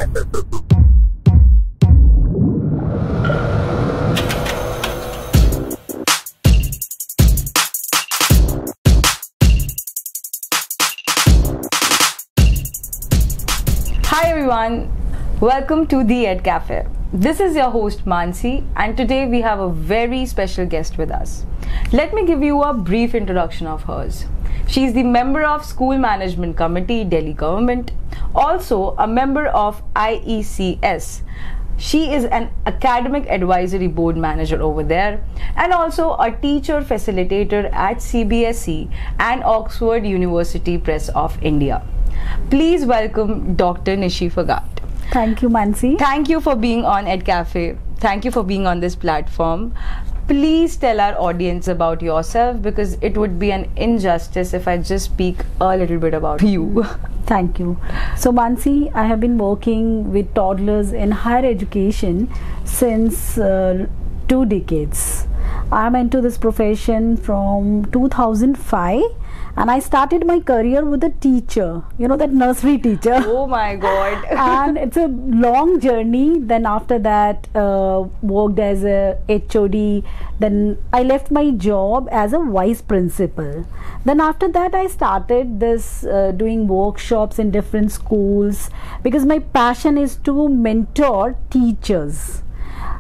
Hi everyone, welcome to the edCafe. This is your host Mansi, and today we have a very special guest with us. Let me give you a brief introduction of hers. She is the member of School Management Committee, Delhi Government, also a member of IECS. She is an academic advisory board manager over there and also a teacher facilitator at CBSE and Oxford University Press of India. Please welcome Dr. Nishi Phogat. Thank you, Mansi. Thank you for being on edCafe. Thank you for being on this platform. Please tell our audience about yourself, because it would be an injustice if I just speak a little bit about you. Thank you. So, Mansi, I have been working with toddlers in higher education since 2 decades. I'm into this profession from 2005, and I started my career with a teacher, that nursery teacher. Oh my God. And it's a long journey. Then after that, worked as a HOD. Then I left my job as a vice principal. Then after that, I started this doing workshops in different schools, because my passion is to mentor teachers.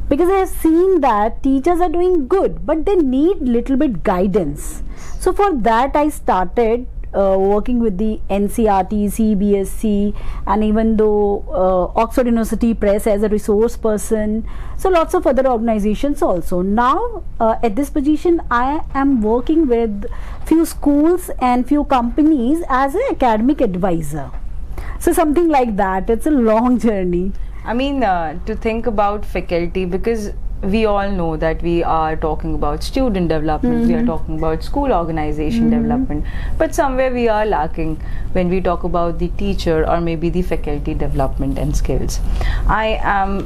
Because I have seen that teachers are doing good, but they need little bit guidance. So for that, I started working with the NCRT, CBSE, and even though Oxford University Press as a resource person. So lots of other organizations also. Now at this position, I am working with few schools and few companies as an academic advisor. So something like that. It's a long journey. I mean, to think about faculty, because we all know that we are talking about student development, we are talking about school organization development, but somewhere we are lacking when we talk about the teacher or maybe the faculty development and skills. I'm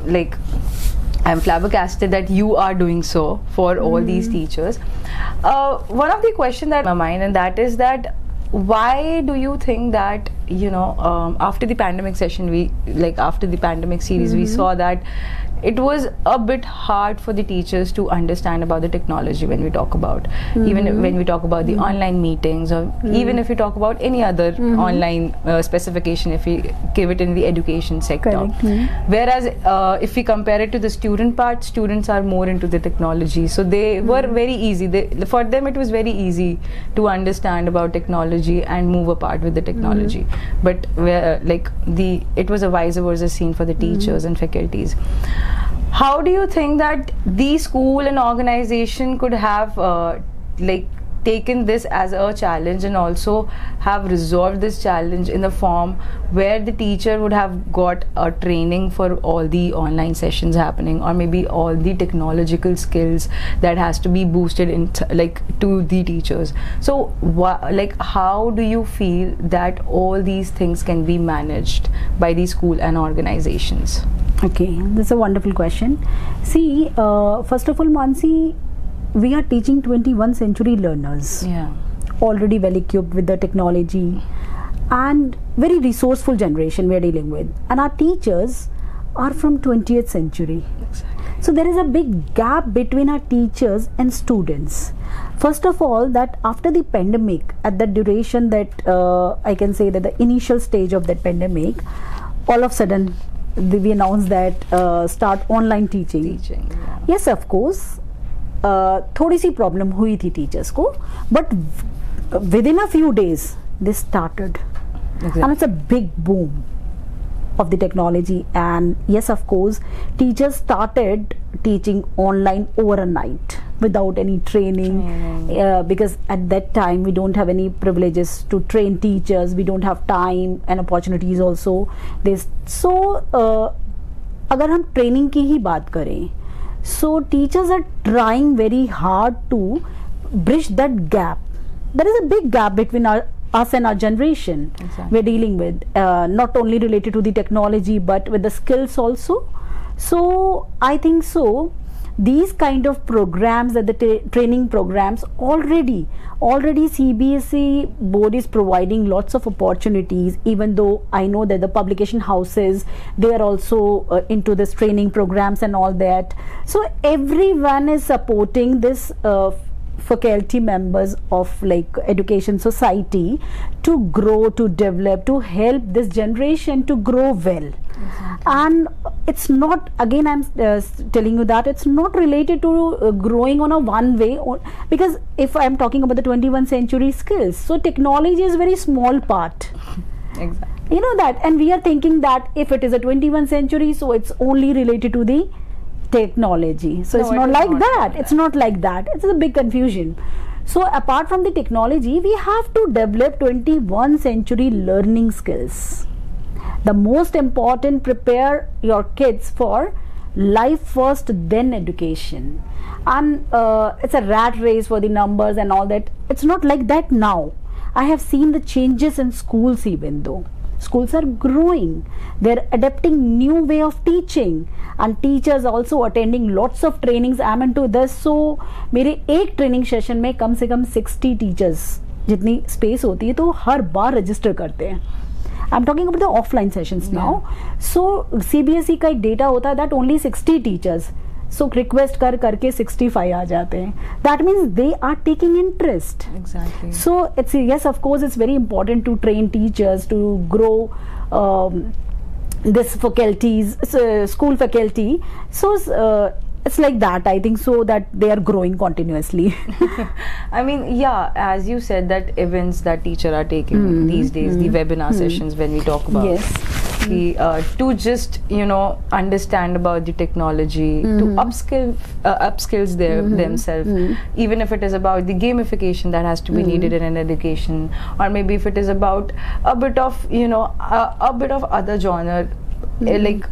flabbergasted that you are doing so for all these teachers. One of the questions that in my mind, and that is that why do you think that after the pandemic session, after the pandemic series, we saw that it was a bit hard for the teachers to understand about the technology when we talk about, even when we talk about the online meetings, or even if we talk about any other online specification, if we give it in the education sector. Whereas if we compare it to the student part, students are more into the technology, so they were very easy. For them it was very easy to understand about technology and move apart with the technology. But it was a vice versa scene for the teachers and faculties. How do you think that the school and organization could have taken this as a challenge and also have resolved this challenge in the form where the teacher would have got a training for all the online sessions happening, or maybe all the technological skills that has to be boosted in to the teachers? So how do you feel that all these things can be managed by the school and organizations? Okay, that's a wonderful question. See, first of all, Mansi, we are teaching 21st century learners, already well equipped with the technology, and very resourceful generation we are dealing with, and our teachers are from 20th century. So there is a big gap between our teachers and students. First of all, that after the pandemic, at the duration that I can say that the initial stage of that pandemic, all of a sudden we announced that start online teaching. Yes, of course, थोड़ी सी problem हुई थी teachers को, but with in a few days they started, and it's a big boom of the technology. And yes, of course, teachers started teaching online overnight without any training, because at that time we don't have any privileges to train teachers, we don't have time and opportunities also. So अगर हम training की ही बात करें, so teachers are trying very hard to bridge that gap. There is a big gap between us and our generation. Exactly. We're dealing with not only related to the technology but with the skills also. So I think so these kind of programs, that the training programs, already CBSE board is providing lots of opportunities, even though I know that the publication houses, they are also into this training programs and all that. So everyone is supporting this faculty members of like education society to grow, to develop, to help this generation to grow well. Exactly. And it's not, again I'm telling you that it's not related to growing on a one way, because if I'm talking about the 21st century skills, so technology is a very small part. Exactly. You know that, and we are thinking that if it is a 21st century, so it's only related to the technology. So no, it's not like that. It's not like that. It's a big confusion. So apart from the technology, we have to develop 21st century learning skills. The most important, prepare your kids for life first, then education. And it's a rat race for the numbers and all that. It's not like that now. I have seen the changes in schools, even though schools are growing, they're adapting new way of teaching, and teachers also attending lots of trainings. I'm into this. So मेरे एक training session में कम से कम 60 teachers जितनी space होती है तो हर बार register करते हैं. I'm talking about the offline sessions now. So CBSE का एक data होता है that only 60 teachers. So request करके 65 आ जाते हैं. That means they are taking interest. Exactly. So it's, yes, of course, it's very important to train teachers to grow this faculties, school faculty. So it's like that, I think, so that they are growing continuously. I mean, yeah, as you said, that events that teachers are taking these days, the webinar sessions, when we talk about. Yes. To just, you know, understand about the technology, to upskills themselves, even if it is about the gamification that has to be needed in an education, or maybe if it is about a bit of, you know, a bit of other genre, like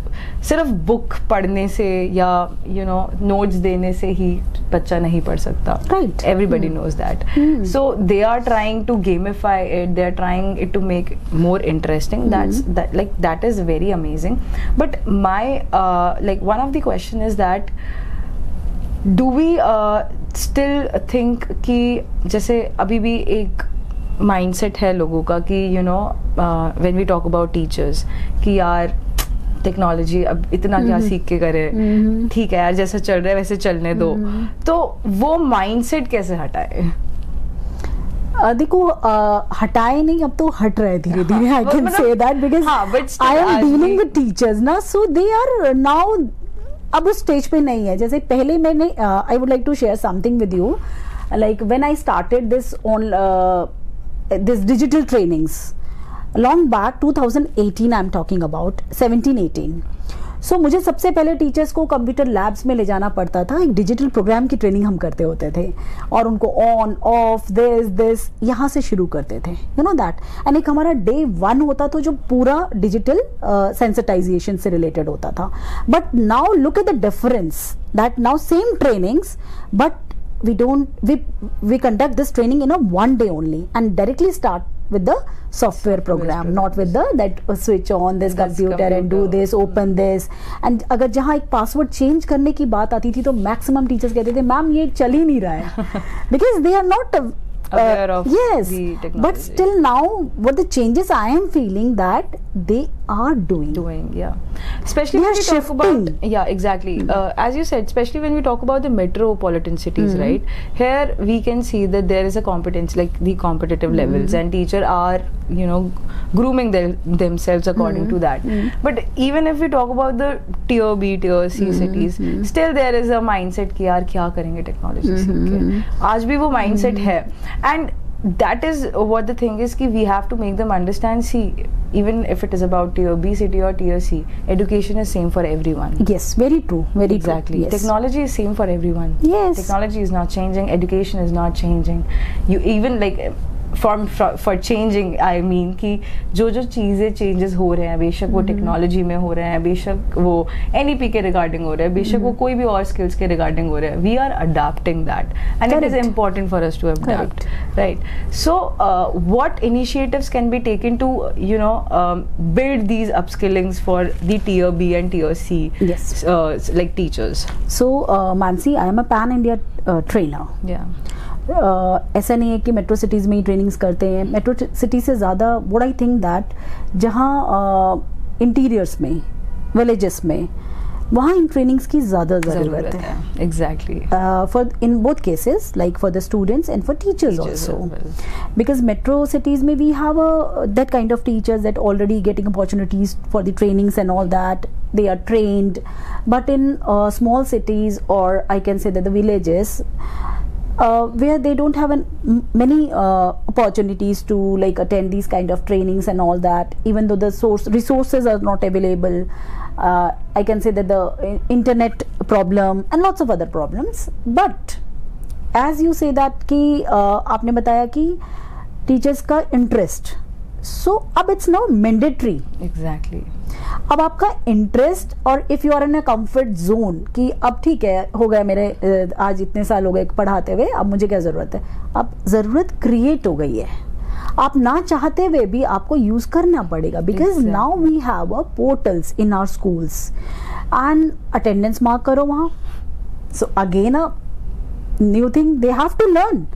सिर्फ book पढ़ने से या you know notes देने से ही बच्चा नहीं पढ़ सकता. Right. Everybody knows that. So they are trying to gamify it. They are trying it to make more interesting. That is very amazing. But my like one of the question is that do we still think कि जैसे अभी भी एक mindset है लोगों का कि you know when we talk about teachers कि यार टेक्नोलॉजी अब इतना क्या सीख के करे, ठीक है यार जैसा चल रहा है वैसे चलने दो. तो वो माइंडसेट कैसे हटाए? देखो हटाए नहीं, अब तो हट रहे धीरे धीरे. I can say that because I am dealing with teachers ना, सो दे आर नाउ अब उस स्टेज पे नहीं है जैसे पहले. मैंने I would like to share something with you, like when I started this on this digital trainings long back 2018 I'm talking about 17-18. So मुझे सबसे पहले टीचर्स को कंप्यूटर लैब्स में ले जाना पड़ता था. एक डिजिटल प्रोग्राम की ट्रेनिंग हम करते होते थे और उनको ऑन ऑफ दिस यहाँ से शुरू करते थे, यू नो दैट. एंड एक हमारा डे 1 होता था जो पूरा डिजिटल सेंसिटाइजेशन से रिलेटेड होता था. But now look at the difference that now same trainings but we conduct this training in a one day only and directly start with the software program, not with the that switch on this computer and do this, open this. and अगर जहाँ एक password change करने की बात आती थी तो maximum teachers कहते थे मैम ये चल ही नहीं रहा है because they are not aware of the technology. But still now what the changes I am feeling that they are doing, especially when we talk about exactly as you said, especially when we talk about the metropolitan cities, right? Here we can see that there is a competence, like the competitive levels, and teachers are, you know, grooming themselves according to that. But even if we talk about the tier B, tier C cities, still there is a mindset कि यार क्या करेंगे technology सीख के. आज भी वो mindset है. And that is what the thing is कि we have to make them understand, see, even if it is about tier B city or tier C, education is same for everyone. Yes, very true, very exactly true. Yes. Technology is same for everyone. Yes, technology is not changing, education is not changing. You even like for changing, I mean कि जो चीज़ें changes हो रहे हैं, बेशक वो technology में हो रहे हैं, बेशक वो NEP के रिगार्डिंग हो रहे हैं, बेशक वो कोई भी और स्किल्स के रिगार्डिंग हो रहे हैं, we are adapting that and it is important for us to adapt, right? So what initiatives can be taken to build these upskillings for the tier B and tier C, like teachers? So Mansi, I am a pan India trainer. ऐसा नहीं है कि metro cities में ही trainings करते हैं. Metro city से ज़्यादा what I think that जहाँ इंटीरियर्स में, विलेजेस में, वहाँ इन ट्रेनिंग्स की ज़्यादा ज़रूरत है. Exactly. For in both cases, like for the students and for teachers also, because metro cities में we have that kind of teachers that already getting opportunities for the trainings and all that, they are trained, but in small cities, or I can say that the villages, where they don't have many opportunities to like attend these kind of trainings and all that, even though the resources are not available, I can say that the internet problem and lots of other problems. But as you say that कि आपने बताया कि teachers का interest, so अब it's now mandatory. Exactly. अब आपका interest, और if you are in a comfort zone कि अब ठीक है, हो गया मेरे आज इतने साल हो गए पढ़ाते हुए, अब मुझे क्या जरूरत है, अब जरूरत क्रिएट हो गई है, आप ना चाहते हुए भी आपको यूज करना पड़ेगा, because now we have a portals in our schools and attendance mark करो वहाँ. So again a new thing they have to learn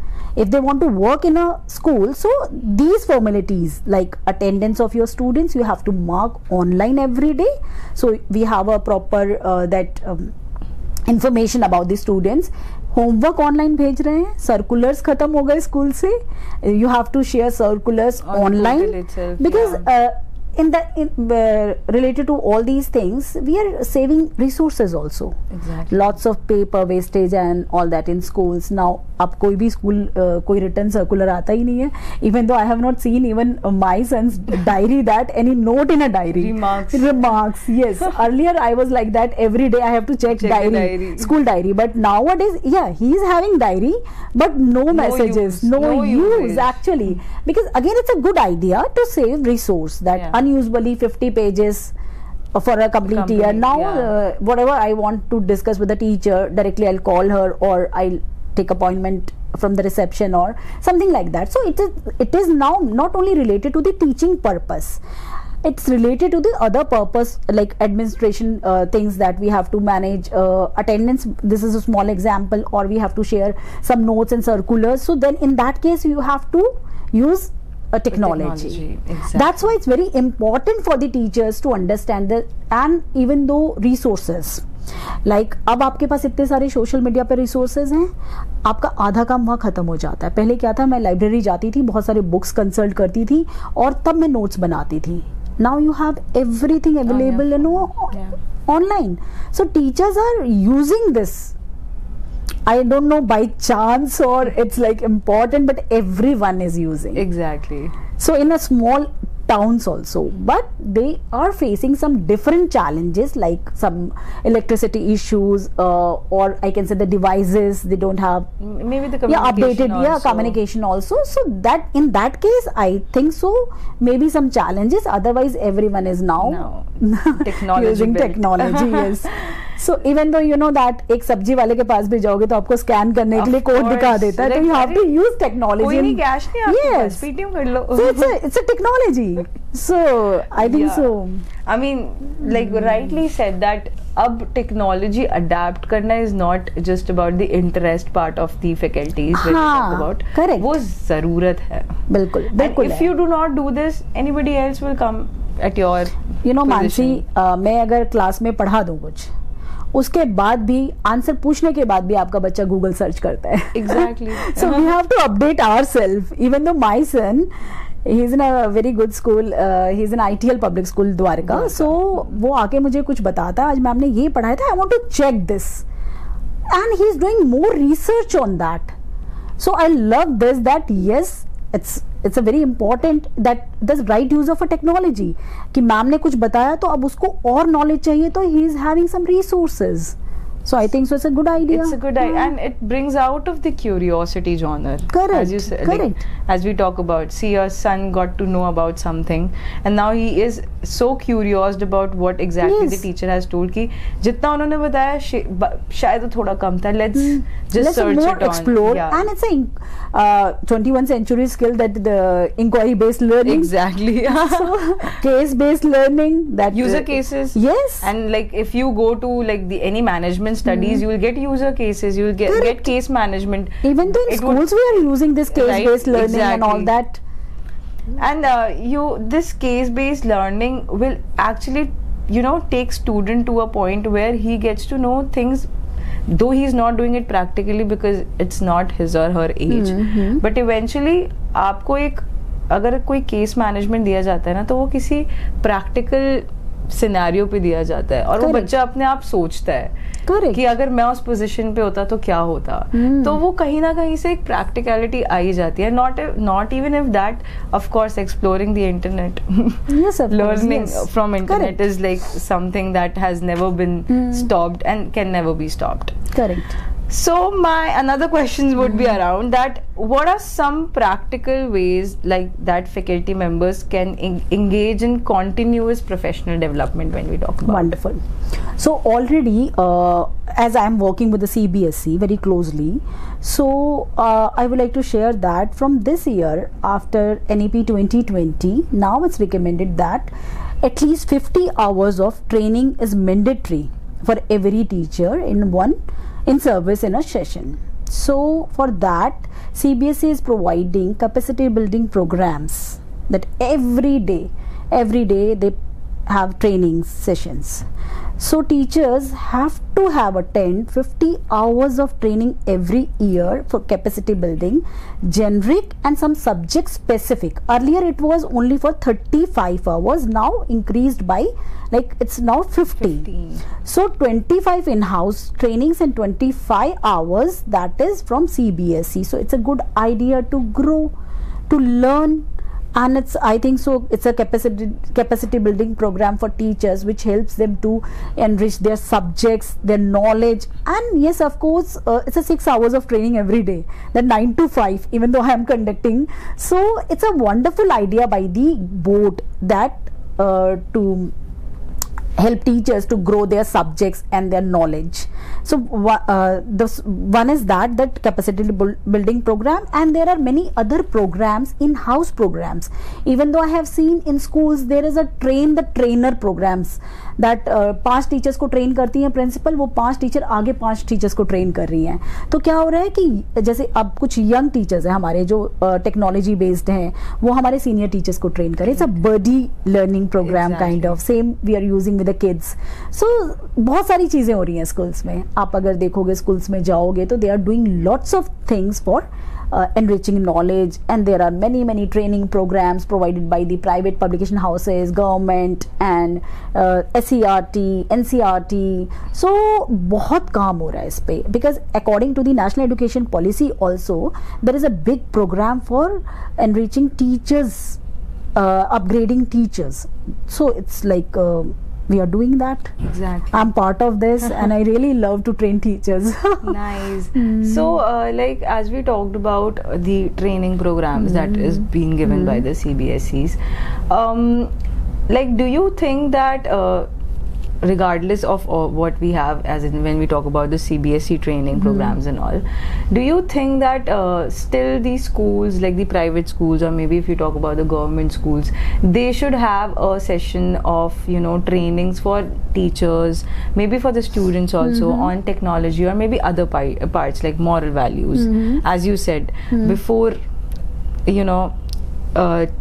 if they want to work in a school. So these formalities like attendance of your students, you have to mark online every day. So we have a proper information about the students. Homework online भेज रहे हैं, circulars खत्म हो गए school से, you have to share circulars online, because related to all these things, we are saving resources also. Exactly. Lots of paper wastage and all that in schools. Now अब कोई भी स्कूल कोई return circular आता ही नहीं है. Even though I have not seen even my son's diary that any note in a diary. Remarks. Yes. Earlier I was like that, every day I have to check diary, school diary. But nowadays, yeah, he is having diary, but no messages, no use actually. Because again, it's a good idea to save resource that unusually 50 pages for a complete year. Now whatever I want to discuss with the teacher, directly I'll call her, or I'll take appointment from the reception or something like that. So it is now not only related to the teaching purpose, it's related to the other purpose like administration things that we have to manage, attendance. This is a small example. Or we have to share some notes and circulars. So then in that case you have to use a technology. Exactly. That's why it's very important for the teachers to understand that, and even though resources like अब आपके पास इतने सारे social media पे resources हैं, आपका आधा काम वहाँ खत्म हो जाता है. पहले क्या था, मैं लाइब्रेरी जाती थी, बहुत सारे बुक्स कंसल्ट करती थी और तब मैं नोट्स बनाती थी. Now you have everything available, you know, online. So teachers are using this. I don't know by chance or it's like important, but everyone is using. Exactly. So in a small towns also, but they are facing some different challenges like some electricity issues, or I can say the devices they don't have, maybe the communication updated communication also. So that in that case I think so maybe some challenges, otherwise everyone is now technology using technology. Yes. So even though you know that एक सब्जी वाले के पास भी जाओगे तो आपको scan करने के लिए कोड दिखा देता है, तो you have to use technology. कोई नहीं, कैश नहीं आपके पास, पेटीएम कर लो. So it's a technology. So I think so. I mean, like rightly said that अब technology adapt करना is not just about the interest part of the faculties when we talk about. Correct. वो जरूरत है. बिल्कुल. And if you do not do this, anybody else will come at your you know Mansi, मैं अगर class में पढ़ा दूँ कुछ, उसके बाद भी आंसर पूछने के बाद भी आपका बच्चा गूगल सर्च करता है. Exactly. So we have to update ourselves. Even though my son, he's in a very good school, he's in ITL public school Dwarka. So वो आके मुझे कुछ बताता है, आज मैम ने ये पढ़ाया था, I want to check this, and he's doing more research on that. So I love this, that yes, it's a very important that the right use of a technology. कि मैम ने कुछ बताया तो अब उसको और नॉलेज चाहिए, तो he is having some resources So I think so it's a good idea. It's a good idea, and it brings out of the curiosity genre. Correct. As you said, like, as we talk about, see, your son got to know about something, and now he is so curious about what exactly the teacher has told. कि जितना उन्होंने बताया शायद थोड़ा कम था. Let's search more it on. Explore. Yeah. And it's a 21st century skill, that the inquiry based learning. Exactly. So case based learning, that user cases. Yes. And like if you go to like any management studies, you will get user cases, you will get case management. Even though in schools we are using this case based learning and all that. And this case based learning will actually, take student to a point where he gets to know things, though he's not doing it practically because it's not his or her age. But eventually आपको एक अगर कोई case management दिया जाता है ना, तो वो किसी प्रैक्टिकल सिनेरियो पे दिया जाता है, और वो बच्चा अपने आप सोचता है कि अगर मैं उस पोजीशन पे होता तो क्या होता. तो वो कहीं ना कहीं से एक प्रैक्टिकलिटी आई जाती है. Not even if that, of course exploring the internet, learning from internet is like something that has never been stopped and can never be stopped. Correct. So my another questions would be around that. What are some practical ways like that faculty members can engage in continuous professional development when we talk about? Wonderful. So already, as I am working with the CBSE very closely, so I would like to share that from this year, after NEP 2020, now it's recommended that at least 50 hours of training is mandatory for every teacher in service in a session. So for that, CBSE is providing capacity building programs that every day they have training sessions. So teachers have to attend 50 hours of training every year for capacity building, generic and some subject specific. Earlier it was only for 35 hours, now increased by it's now 50. So 25 in-house trainings and 25 hours that is from CBSE. So it's a good idea to grow, to learn. And I think so it's a capacity building program for teachers, which helps them to enrich their subjects, their knowledge. And yes, of course, it's a 6 hours of training every day, then 9 to 5, even though I am conducting. So it's a wonderful idea by the board that to help teachers to grow their subjects and their knowledge. So one is that capacity building program, and there are many other programs, in-house programs. Even though I have seen in schools there is a train the trainer programs that 5 teachers को train करती हैं principal, वो 5 teacher आगे 5 teachers को train कर रही हैं. तो क्या हो रहा है कि जैसे अब कुछ यंग टीचर्स हैं हमारे जो टेक्नोलॉजी बेस्ड हैं, वो हमारे सीनियर टीचर्स को ट्रेन करें. It's a buddy learning program kind of, same we are using with the kids. So बहुत सारी चीजें हो रही हैं स्कूल्स में. आप अगर देखोगे स्कूल्स में जाओगे तो they are doing lots of things for enriching knowledge, and there are many training programs provided by the private publication houses, government, and SCRT, NCRT. So बहुत काम हो रहा है इस पे, because according to the national education policy also there is a big program for enriching teachers, upgrading teachers. So it's like we are doing that. Exactly. I'm part of this and I really love to train teachers. Nice. So like as we talked about the training programs that is being given by the CBSEs, like do you think that regardless of what we have, as in when we talk about the CBSE training programs and all, do you think that still these schools, like the private schools, or maybe if you talk about the government schools, they should have a session of trainings for teachers, maybe for the students also, on technology, or maybe other parts like moral values, as you said before,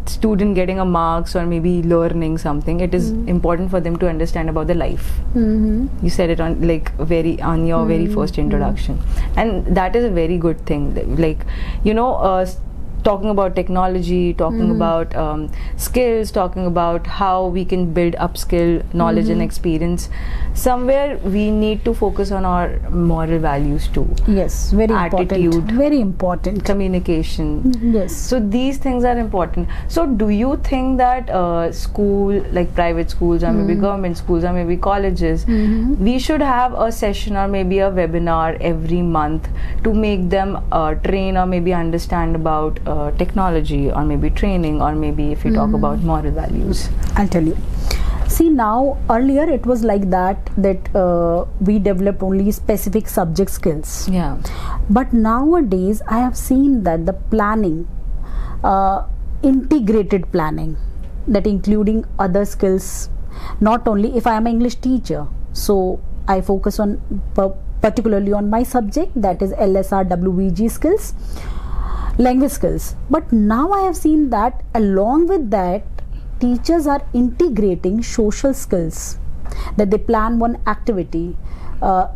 student getting a marks or maybe learning something, it is important for them to understand about the life. You said it on on your very first introduction, and that is a very good thing. Like talking about technology, talking about skills, talking about how we can build upskill knowledge and experience. Somewhere we need to focus on our moral values too. Yes, very Attitude, important. Very important. Communication. Yes. So these things are important. So do you think that school, like private schools or maybe government schools or maybe colleges, we should have a session or maybe a webinar every month to make them train or maybe understand about technology, or maybe training, or maybe if you talk about moral values? I'll tell you. See, now earlier it was like that we developed only specific subject skills. Yeah. But nowadays I have seen that the planning, integrated planning, that including other skills, not only if I am an English teacher, so I focus on particularly on my subject, that is LSR WVG skills, language skills. But now I have seen that along with that, teachers are integrating social skills, that they plan one activity,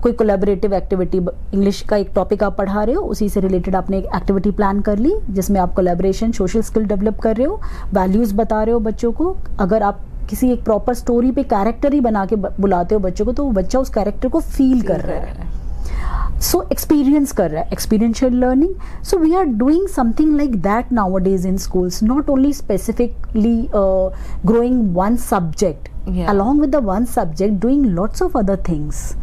कोई collaborative activity, English का एक topic आप पढ़ा रहे हो, उसी से related आपने एक एक्टिविटी प्लान कर ली जिसमें आप कोलैबोरेशन, सोशल स्किल डेवलप कर रहे हो, वैल्यूज बता रहे हो बच्चों को. अगर आप किसी एक प्रॉपर स्टोरी पे कैरेक्टर ही बना के बुलाते हो बच्चों को, तो वो बच्चा उस कैरेक्टर को फील कर रहा है, so experience कर रहा है, experiential learning. So we are doing something like that nowadays in schools, not only specifically growing one subject, along with the one subject doing lots of other things.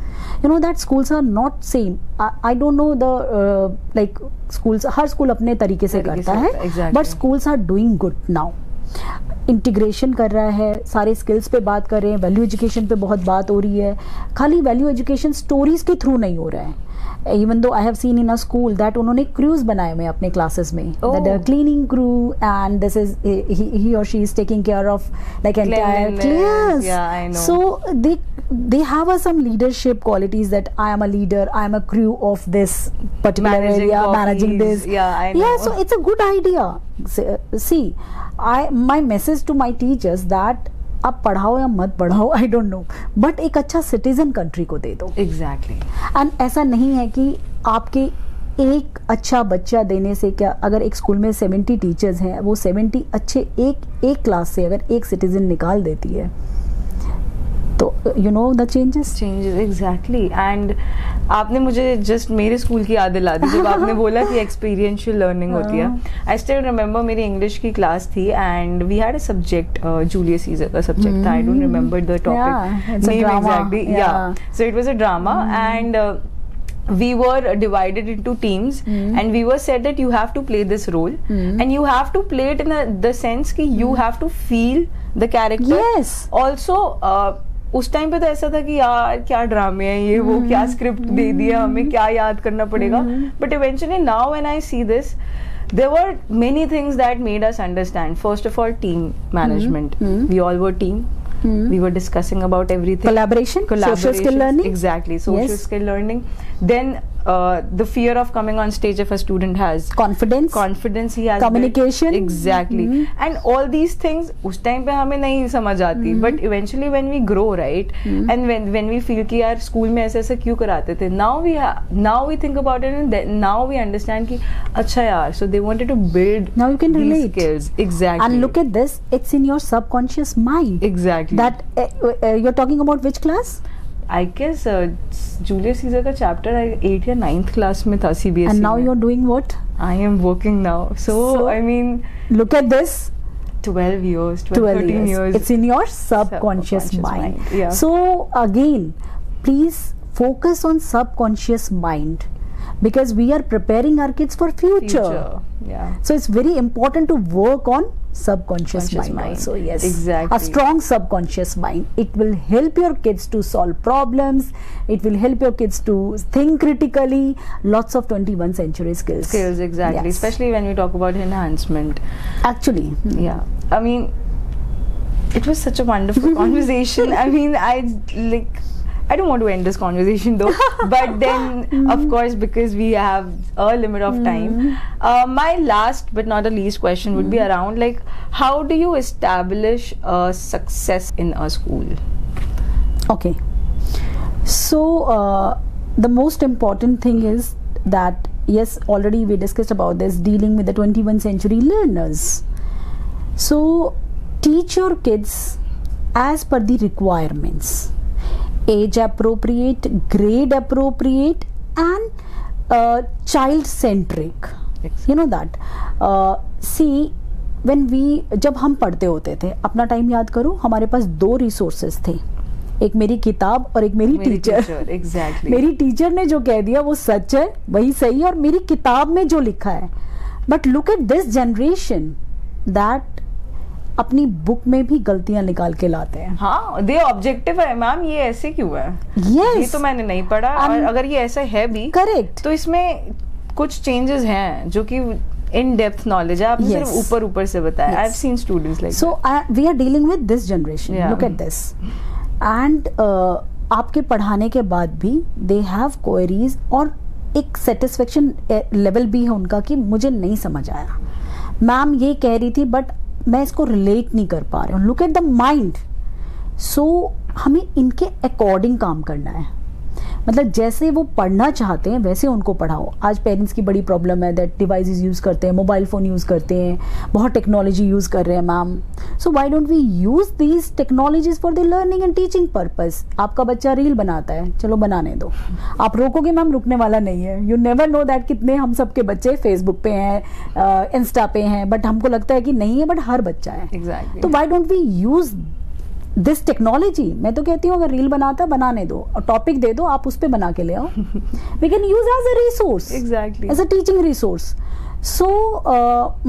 You know that schools are not same. I don't know the like schools, her school अपने तरीके से करता है, exactly. but schools are doing good now. Integration कर रहा है, सारे skills पे बात कर रहे हैं, वैल्यू एजुकेशन पे बहुत बात हो रही है. खाली वैल्यू एजुकेशन स्टोरीज के थ्रू नहीं हो रहा है. Even though I have seen in a school that उन्होंने क्रूज बनाए हुए अपने क्लासेस में, that cleaning crew, and this is he or she is taking care of like entire class. Yeah, I know. So they have some leadership qualities, that I am a leader, I am a crew of this particular area, managing this. Yeah, I know. Yeah, so it's a good idea. See, my message to my teachers that आप पढ़ाओ या मत पढ़ाओ, I don't know, but एक अच्छा citizen country को दे दो. Exactly. And ऐसा नहीं है कि आपके एक अच्छा बच्चा देने से क्या, अगर एक स्कूल में 70 टीचर्स हैं, वो 70 अच्छे एक क्लास से अगर एक सिटीजन निकाल देती है, तो you know the changes exactly. And आपने मुझे जस्ट मेरे स्कूल की याद दिला दी जब आपने बोला कि एक्सपीरियंशियल लर्निंग होती है. आई स्टिल रिमेंबर मेरी इंग्लिश की क्लास थी and we had a subject, Julius Caesar का सब्जेक्ट था. I don't remember the topic name exactly. Yeah, so it was a drama and we were divided into teams and we were said that you have to play this role and you have to play it in the sense कि you have to feel the character. Yes. Also उस time पे तो ऐसा था कि यार क्या ड्रामे है ये, वो क्या स्क्रिप्ट दे दिया हमें, क्या याद करना पड़ेगा. But eventually now when I see this, there were many things that made us understand. First of all, team management. We all were team. We were discussing about everything. Collaboration, social skill learning. Exactly, social skill learning. Then the fear of coming on stage if a student has confidence he has, communication, exactly. And all these things उस time पे हमें नहीं समझ आती, but eventually when we grow, right, and when we feel कि यार school में ऐसे क्यों कराते थे, now we think about it and then now we understand कि अच्छा यार, so they wanted to build now you can these relate skills. Exactly. And look at this, it's in your subconscious mind. Exactly. That you're talking about which class? I guess Julius Caesar का chapter 8th या 9th class में था CBSE. And now you're doing what? I am working now. So I mean, look at this. 12 years, 13 years. It's in your subconscious mind. Yeah. So again, please focus on subconscious mind, because we are preparing our kids for future. Yeah. So it's very important to work on subconscious mind also. Yes, exactly. A strong subconscious mind. It will help your kids to solve problems. It will help your kids to think critically. Lots of 21st century skills. Exactly. Yes. Especially when we talk about enhancement. Actually, yeah. I mean, it was such a wonderful conversation. I mean, I don't want to end this conversation though, but then of course, because we have a limit of time, my last but not the least question would be around like, how do you establish success in a school? Okay, so the most important thing is that yes, already we discussed about this, dealing with the 21st century learners. So teach your kids as per the requirements, age appropriate, grade appropriate, and child centric. You know that. See, when we, जब हम पढ़ते होते थे, अपना time याद करो, हमारे पास 2 resources थे, एक मेरी किताब और एक मेरी टीचर. Exactly. मेरी टीचर ने जो कह दिया वो सच है, वही सही है, और मेरी किताब में जो लिखा है. But look at this generation that अपनी बुक में भी गलतियां निकाल के लाते हैं. हाँ, दे ऑब्जेक्टिव है, मैम ये ऐसे क्यों है, yes, ये तो मैंने नहीं पढ़ा, और अगर ये ऐसा है भी करेक्ट, तो इसमें कुछ चेंजेस हैं जो कि इन डेप्थ नॉलेज है, आपने सिर्फ ऊपर ऊपर से बताया. I have seen students like so we are dealing with this generation. Look at this. And आपके पढ़ाने के बाद भी दे हैव क्वेरीज, और एक सेटिस्फेक्शन लेवल भी है उनका कि मुझे नहीं समझ आया, मैम ये कह रही थी बट मैं इसको रिलेट नहीं कर पा रही हूँ. Look at the mind. So हमें इनके अकॉर्डिंग काम करना है. मतलब जैसे वो पढ़ना चाहते हैं वैसे उनको पढ़ाओ. आज पेरेंट्स की बड़ी प्रॉब्लम है दैट डिवाइसेस यूज़ करते हैं, मोबाइल फ़ोन यूज़ करते हैं, बहुत टेक्नोलॉजी यूज़ कर रहे हैं ma'am. So why don't we use these technologies for the learning and teaching purpose. आपका बच्चा रील बनाता है, चलो बनाने दो, आप रोकोगे मैम, रुकने वाला नहीं है. यू नेवर नो दैट कितने हम सबके बच्चे फेसबुक पे हैं, इंस्टा पे हैं, बट हमको लगता है कि नहीं है, बट हर बच्चा है. Exactly. तो why don't we use this technology. मैं तो कहती हूँ अगर रील बनाता है बनाने दो, और टॉपिक दे दो, आप उस पे बना के ले आओ. We can use as a resource, exactly, as a teaching resource. So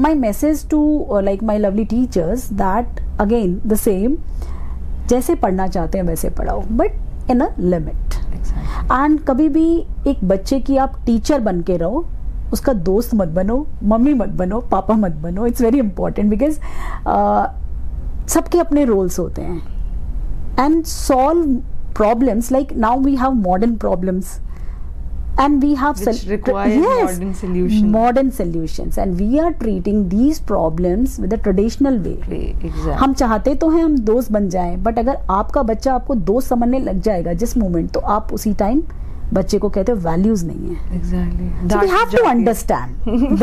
my message to like my lovely teachers that again the same, जैसे पढ़ना चाहते हैं वैसे पढ़ाओ, but in a limit. And कभी भी एक बच्चे की आप टीचर बन के रहो, उसका दोस्त मत बनो, मम्मी मत बनो, पापा मत बनो. इट्स वेरी इंपॉर्टेंट बिकॉज सबके अपने रोल्स होते हैं. And solve problems like now we have modern problems, and we have which require modern solutions. Modern solutions, and we are treating these problems with a traditional way. Exactly. हम चाहते तो हैं हम दोस्त बन जाएं, बट अगर आपका बच्चा आपको दोस्त समझने लग जाएगा जिस मोमेंट, तो आप उसी टाइम बच्चे को कहते हो वैल्यूज नहीं है. Exactly. So we have to understand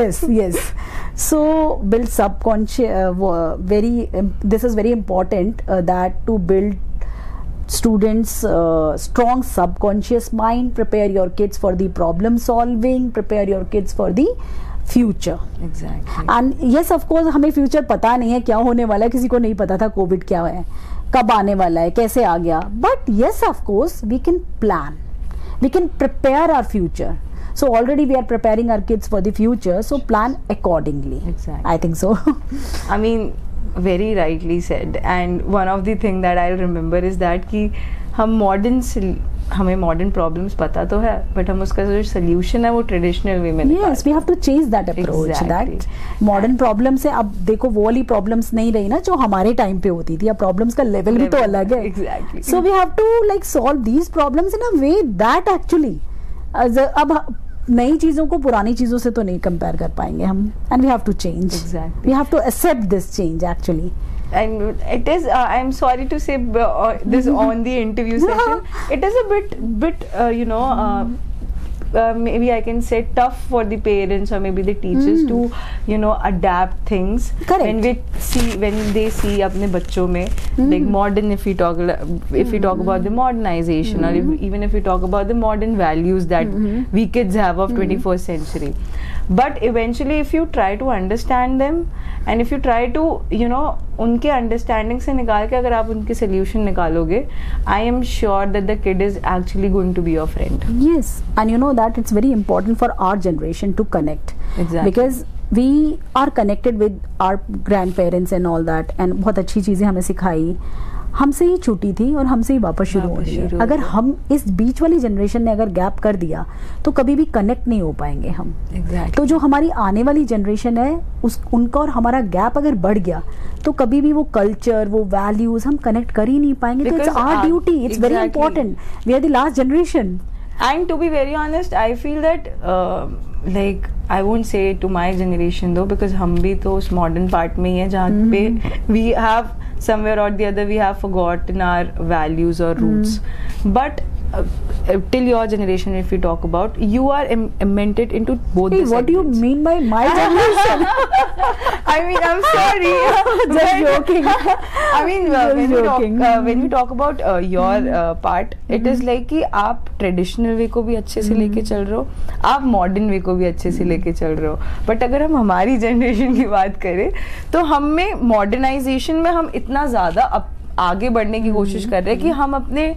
this. Yes. So build subconscious. This is very important that to build students strong subconscious mind, prepare your kids for the problem solving, prepare your kids for the future. Exactly. And yes, of course, हमें future पता नहीं है क्या होने वाला है. किसी को नहीं पता था कोविड क्या है, कब आने वाला है, कैसे आ गया. But yes, of course, we can plan, we can prepare our future. So already we are preparing our kids for the future, so plan accordingly. Exactly. I think so. I mean, very rightly said. And one of the thing that I'll remember is that कि हमें modern problems पता तो है, but हम उसका जो solution है वो ट्रेडिशनल वे में निकालते हैं. Yes, we have to change that approach. Exactly. That modern problem से अब देखो वो वाली प्रॉब्लम्स नहीं रही ना जो हमारे टाइम पे होती थी. अब प्रॉब्लम्स का लेवल भी तो अलग है. Exactly. So we have to like solve these problems in a way that actually अब नई चीजों को पुरानी चीजों से तो नहीं कंपेयर कर पाएंगे हम. And we have to change. Exactly. We have to accept this change actually. And it is I'm sorry to say this on the interview session, it is a bit maybe I can say tough for the parents or maybe the teachers to adapt things. Correct. when they see अपने बच्चों में like modern, if we talk about the modernization, or even if we talk about the modern values that we kids have of 21st century. But eventually if you try to understand them, and if you try to उनके understanding से निकाल के अगर आप उनके solution निकालोगे, I am sure that the kid is actually going to be your friend. Yes, and you know that it's very important for our generation to connect. Exactly. Because we are connected with our grandparents and all that, and बहुत अच्छी चीज़ें हमें सिखाई, हमसे ही छूटी थी और हमसे ही वापस शुरू हो रही है. अगर हम इस बीच वाली जनरेशन ने अगर गैप कर दिया तो कभी भी कनेक्ट नहीं हो पाएंगे हम. Exactly. तो जो हमारी आने वाली जनरेशन है उनका और हमारा गैप अगर बढ़ गया तो कभी भी वो कल्चर, वो वैल्यूज हम कनेक्ट कर ही नहीं पाएंगे. तो it's our duty, it's very important. We are the last generation. And to be very honest, I feel that like I won't say to my generation though, because हम भी तो उस modern part में ही है जहाँ पे we have somewhere or the other we have forgotten our values or roots. But till your generation, if we talk about, you are cemented into both the What do you segments. mean by my generation? I mean, I'm sorry. Just joking. I mean, when we talk about your part, it is like कि आप traditional way को भी अच्छे से लेके चल रहे हो, आप मॉडर्न वे को भी अच्छे से लेके चल रहे हो. बट अगर हम हमारी जनरेशन की बात करें तो हम में मॉडर्नाइजेशन में हम इतना ज़्यादा आगे बढ़ने की कोशिश कर रहे हैं कि हम अपने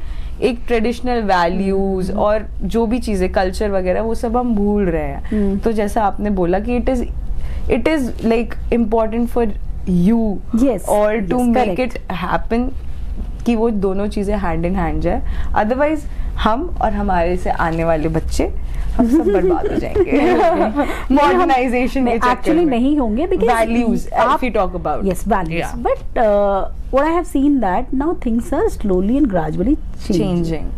एक ट्रेडिशनल वैल्यूज और जो भी चीज़ें कल्चर वगैरह वो सब हम भूल रहे हैं. तो जैसा आपने बोला कि it is like important for you और टू मेक इट हैपन कि वो दोनों चीज़ें हैंड इन हैंड जाए. अदरवाइज हम और हमारे से आने वाले बच्चे हम सब बर्बाद हो जाएंगे मॉडर्नाइजेशन एक्चुअली नहीं होंगे because values if we talk about yes values but what I have seen that now things are slowly and gradually changing.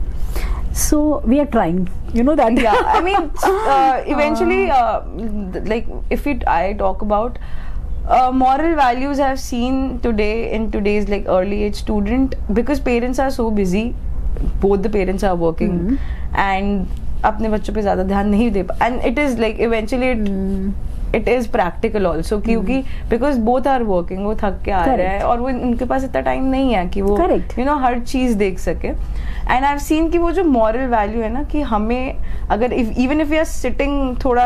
So we are trying, you know that. Yeah, I mean eventually like if I talk about moral values I have seen today in today's like early age student, because parents are so busy, both the parents are working and अपने बच्चों पे ज़्यादा ध्यान नहीं दे and it is like eventually it is practical also क्योंकि because both are working, वो थक के आ रहे हैं और वो उनके पास इतना टाइम नहीं है कि वो you know हर चीज़ देख सके. and I've seen कि वो जो moral value है ना कि हमें अगर even if we are sitting थोड़ा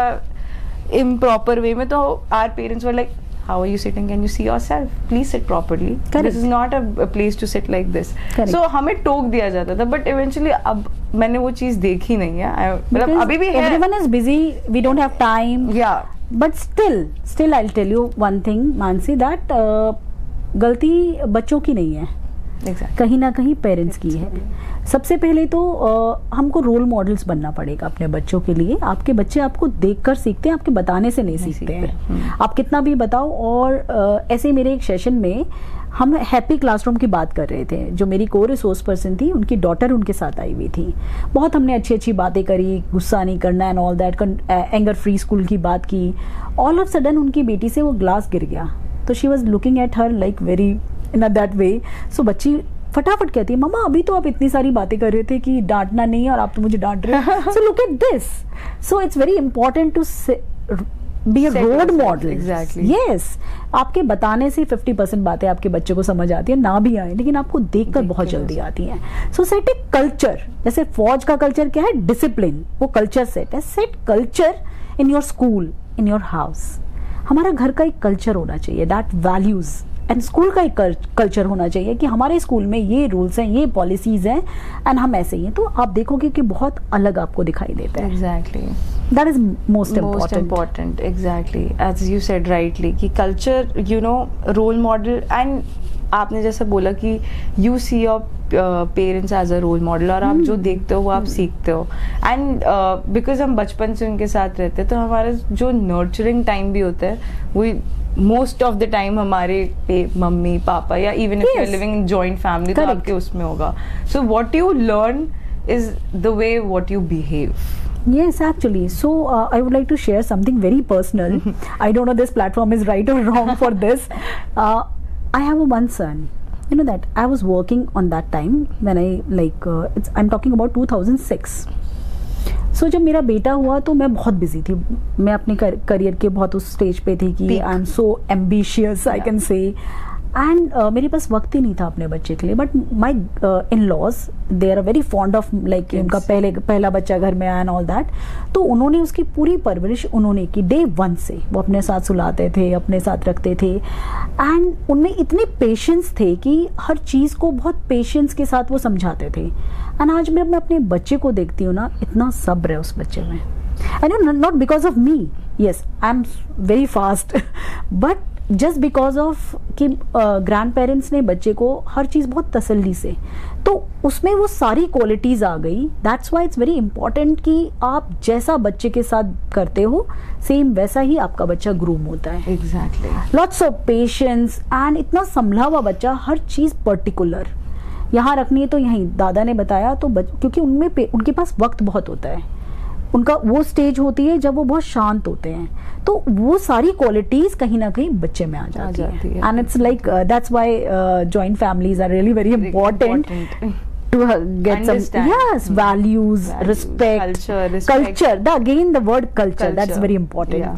improper way में तो our parents were like, how are you sitting? Can you see yourself? Please sit properly. Correct. This is not a place to sit like this. Correct. So हमें टोक दिया जाता था, but eventually अब मैंने वो चीज़ देखी नहीं है. मतलब अभी भी है. Everyone is busy. We don't have time. Yeah. But still I'll tell you one thing, Mansi, that गलती बच्चों की नहीं है. Exactly. कहीं ना कहीं पेरेंट्स की है. सबसे पहले तो हमको रोल मॉडल्स बनना पड़ेगा अपने बच्चों के लिए. आपके बच्चे आपको देखकर सीखते हैं, आपके बताने से नहीं सीखते हैं. आप कितना भी बताओ. और ऐसे मेरे एक सेशन में हम हैप्पी क्लासरूम की बात कर रहे थे. जो मेरी को रिसोर्स पर्सन थी, उनकी डॉटर उनके साथ आई हुई थी. बहुत हमने अच्छी अच्छी बातें करी, गुस्सा नहीं करना and all that, anger free school की बात की. ऑल ऑफ सडन उनकी बेटी से वो ग्लास गिर गया. तो she was looking at her like very in that way. So बच्ची फटाफट कहती है, मम्मा अभी तो आप इतनी सारी बातें कर रहे थे कि डांटना नहीं है और आप तो मुझे डांट रहे हो. So look at this. So it's very important to be a role model. Exactly. Yes. आपके बताने से 50% बातें आपके बच्चे को समझ आती है, ना भी आए, लेकिन आपको देखकर बहुत जल्दी आती हैं. सो सेट ए कल्चर. जैसे फौज का कल्चर क्या है? डिसिप्लिन. वो कल्चर सेट है. Set culture in your school, in your house. हमारा घर का एक कल्चर होना चाहिए, दैट वैल्यूज. एंड स्कूल का एक कल्चर होना चाहिए कि हमारे स्कूल में ये रूल्स हैं, ये पॉलिसीज हैं एंड हम ऐसे ही हैं. तो आप देखोगे कि बहुत अलग आपको दिखाई देता है. Exactly. That is most important. Exactly as you said rightly कि culture, you know, role model. And आपने जैसा बोला कि you see your parents as a role model और आप जो देखते हो वो आप सीखते हो. एंड बिकॉज हम बचपन से उनके साथ रहते हैं तो हमारा जो नर्चरिंग टाइम भी होता है वो मोस्ट ऑफ द टाइम हमारे मम्मी पापा या even if you are living in joint family तो आपके उसमें होगा. So what you learn is the way what you behave. Yes, actually. So I would like to share something very personal. I don't know this platform is right or wrong for this. I have one son. You know that I was working on that time when I like I'm talking about 2006. So जब मेरा बेटा हुआ तो मैं बहुत busy थी. मैं अपने करियर के बहुत उस स्टेज पे थी कि I am so ambitious I can say. And मेरे पास वक्त ही नहीं था अपने बच्चे के लिए. But my in laws they are very fond of like उनका पहला बच्चा घर में आया एंड ऑल दैट. तो उन्होंने उसकी पूरी परवरिश उन्होंने की डे 1 से. वो अपने साथ सुलाते थे, अपने साथ रखते थे एंड उनमें इतने पेशेंस थे कि हर चीज़ को बहुत पेशेंस के साथ वो समझाते थे. एंड आज मैं अपने बच्चे को देखती हूँ ना, इतना सब्र है उस बच्चे में. And not because of me, yes I am very fast, but just because of कि ग्रैंड पेरेंट्स ने बच्चे को हर चीज़ बहुत तसल्ली से, तो उसमें वो सारी क्वालिटीज़ आ गई. That's why it's very important कि आप जैसा बच्चे के साथ करते हो सेम वैसा ही आपका बच्चा ग्रूम होता है. Exactly. Lots of patience and इतना संभला हुआ बच्चा, हर चीज़ पर्टिकुलर यहाँ रखनी है तो यहीं दादा ने बताया. तो क्योंकि उनके पास वक्त बहुत होता है, उनका वो स्टेज होती है जब वो बहुत शांत होते हैं, तो वो सारी क्वालिटीज कहीं ना कहीं बच्चे में आ जाती है. And it's like that's why joint families are really very important. to get Understand. some values, respect, culture. Again, the word culture. That's very important. Yeah.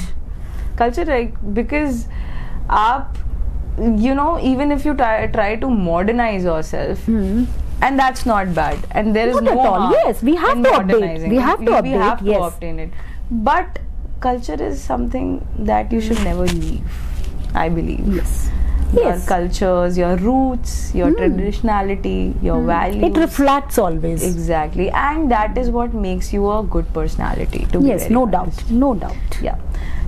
Culture, like, because even if you try to modernize yourself, and that's not bad, and there is no harm. Yes, we have to update. We have to update. We have to obtain it. But culture is something that you should never leave, I believe. Yes. Your cultures, your roots, your traditionality, your values. It reflects always. Exactly. And that is what makes you a good personality. To be very no honest. doubt. No doubt. Yeah.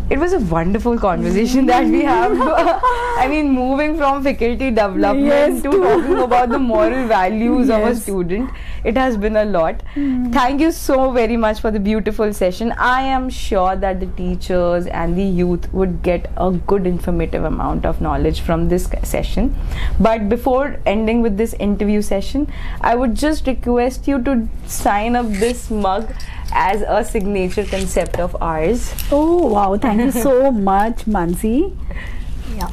It was a wonderful conversation that we have. I mean, moving from faculty development to talking about the moral values of a student, it has been a lot. Thank you so very much for the beautiful session. I am sure that the teachers and the youth would get a good informative amount of knowledge from this session. But before ending with this interview session, I would just request you to sign up this mug as a signature concept of ours. Oh wow, thank you so much, Mansi. Yeah.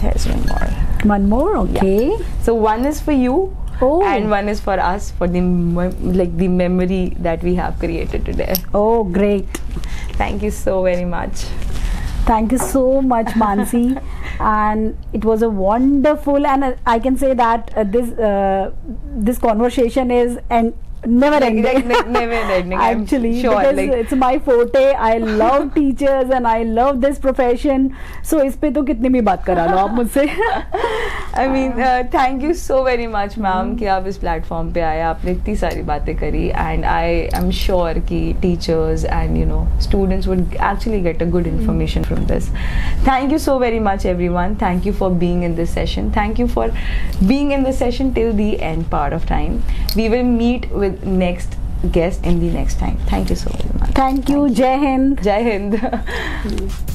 Here's one more. One more, okay. Yeah. So one is for you, and one is for us, for the the memory that we have created today. Oh, great. Thank you so very much. Thank you so much, Mansi. And it was a wonderful, and I can say that this conversation is never ending. Never ending. Actually, sure, because it's my forte. I love teachers and I love this profession. So इस पे तो कितनी भी बात करा लो आप मुझसे. I mean, thank you so very much, ma'am, कि आप इस platform पे आए, आपने इतनी सारी बातें करी, and I am sure कि teachers and students would actually get a good information from this. Thank you so very much, everyone. Thank you for being in this session. Thank you for being in this session till the end part of time. We will meet with next guest in the next time. Thank you so very much. Thank you. Jai Hind. Jai Hind.